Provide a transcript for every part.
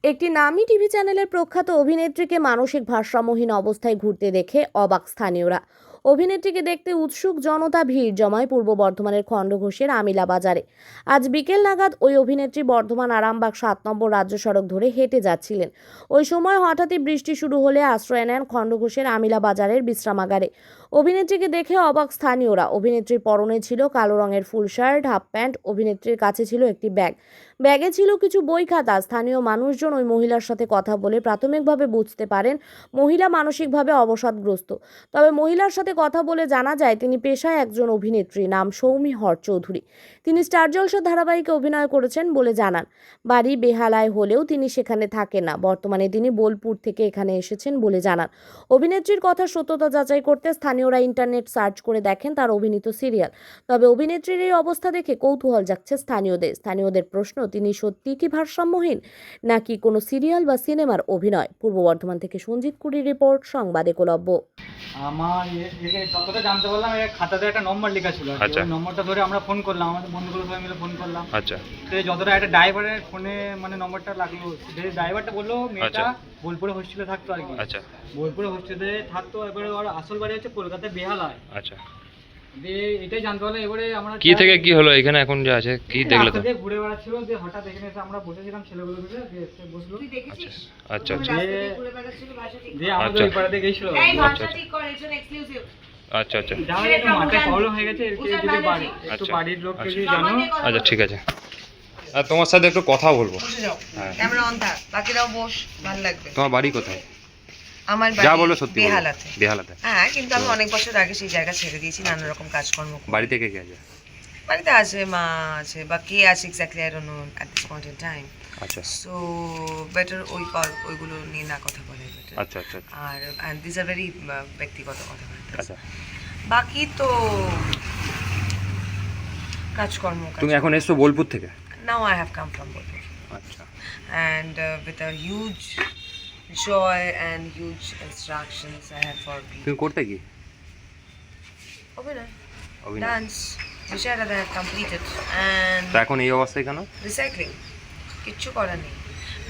একটি নামী টিভি চ্যানেলের প্রখ্যাত অভিনেত্রীকে মানসিক ভারসাম্যহীন অবস্থায় ঘুরতে দেখে অবাক স্থানীয়রা। অভিনেত্রীকে দেখতে উৎসুক জনতা ভিড় জমায় পূর্ব বর্ধমানের খণ্ডঘোষের আমিলা বাজারে। আজ বিকেল নাগাদ ওই অভিনেত্রী বর্ধমান আরামবাগ ৭ নম্বর রাজ্য সড়ক ধরে হেঁটে যাচ্ছিলেন। ওই সময় হঠাৎই বৃষ্টি শুরু হলে আশ্রয় নেন খণ্ডঘোষের আমিলা বাজারের বিশ্রামাগারে। অভিনেত্রীকে দেখে অবাক স্থানীয়রা। অভিনেত্রীর পরনে ছিল কালো রঙের ফুল শার্ট, হাফ প্যান্ট। অভিনেত্রীর কাছে ছিল একটি ব্যাগ, ব্যাগে ছিল কিছু বই খাতা। স্থানীয় মানুষজন ওই মহিলার সাথে কথা বলে প্রাথমিকভাবে বুঝতে পারেন মহিলা মানসিকভাবে অবসাদগ্রস্ত। তবে মহিলার সাথে কথা বলে জানা যায় তিনি পেশায় একজন অভিনেত্রী, নাম সৌমি হর চৌধুরী। তিনি স্টার জলসা ধারাবাহিকে অভিনয় করেছেন বলে জানান। বাড়ি বেহালায় হলেও তিনি সেখানে থাকেন না, বর্তমানে তিনি বোলপুর থেকে এখানে এসেছেন বলে জানান। অভিনেত্রীর কথা সত্যতা যাচাই করতে স্থানীয়রা ইন্টারনেট সার্চ করে দেখেন তার অভিনীত সিরিয়াল। তবে অভিনেত্রীর এই অবস্থা দেখে কৌতূহল জাগছে স্থানীয়দের প্রশ্ন, তিনি সত্যি কি ভারসাম্যহীন নাকি কোনো সিরিয়াল বা সিনেমার অভিনয়। পূর্ব বর্ধমান থেকে সঞ্জিত কুড়ির রিপোর্ট, সংবাদ একলব্য। আমার যতটা জানতে পারলাম খাতাতে একটা নম্বর লেখা ছিল। আচ্ছা। ওই নম্বরটা ধরে আমরা ফোন করলাম, আমাদের বন্ধুগুলো সবাই মিলে ফোন করলাম। আচ্ছা। তো যতটা একটা ড্রাইভারের ফোনে মানে নম্বরটা লাগলো, ড্রাইভারটা বললো মেয়েটা আচ্ছা। বোলপুরে হোস্টেলে থাকতো আর কি। আচ্ছা। বোলপুরে হোস্টেলে থাকতো, এবারে ওর আসল বাড়ি হচ্ছে কলকাতায় বেহালায়। আচ্ছা। দিয়ে এটাই জানতে পারলাম। এবারে আমরা কি থেকে কি হলো এখানে এখন যে আছে কি দেখলে তো? ঘুরে বেড়াচ্ছিল, যে হঠাৎ এখানে এসে আমরা বসেছিলাম, ছেলেগুলো মিলে দিয়ে এসে বসলো। আচ্ছা। আচ্ছা। দিয়ে আমাদের ওই পাড়াতে গেছিল। আচ্ছা। আচ্ছা। জানো একটু মাথায় প্রবলেম হয়ে গেছে, একটু বাড়ি একটু বাড়ির লোককে যদি জানো। আচ্ছা, ঠিক আছে। আর তোমার সাথে একটু কথা বলবো। হ্যাঁ। ক্যামেরা অন থাক, বাকিরাও বস, ভালো লাগবে। তোমার বাড়ি কোথায়? আমার যা বাড়ি বলো সত্যি বলো। বেহালাতে। বেহালাতে। হ্যাঁ, কিন্তু আমি অনেক বছর আগে সেই জায়গা ছেড়ে দিয়েছি নানা রকম কাজকর্ম করে। বাড়ি থেকে কে আছে? বাড়িতে আছে মা আছে, বা কে আছে exactly I don't know at this point in time. আচ্ছা। সো বেটার ওইগুলো নিয়ে না কথা বলে better। আচ্ছা। আচ্ছা। আর অ্যান্ড দিস আর ভেরি ব্যক্তিগত কথাবার্তা। আচ্ছা। বাকি তো কাজকর্ম। তুমি এখন এসছো বোলপুর থেকে? Now I have come from Bolpur আচ্ছা। and with a huge joy and huge instructions I have for people. তুমি করতে কি? অভিনয়, অভিনয়। dance, বিষয়টা I have completed and তা এখন এই অবস্থায় কেন? recycling, কিচ্ছু করার নেই।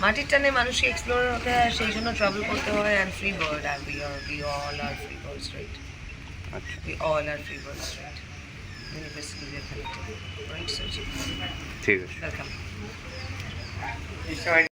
মাটির টানে মানুষকে এক্সপ্লোর হতে হয়, সেই জন্য ট্রাভেল করতে হয়। and free bird, and we all are free birds, right? আচ্ছা। We all are free birds, right? Basically we are connected, right? So ঠিক আছে। welcome.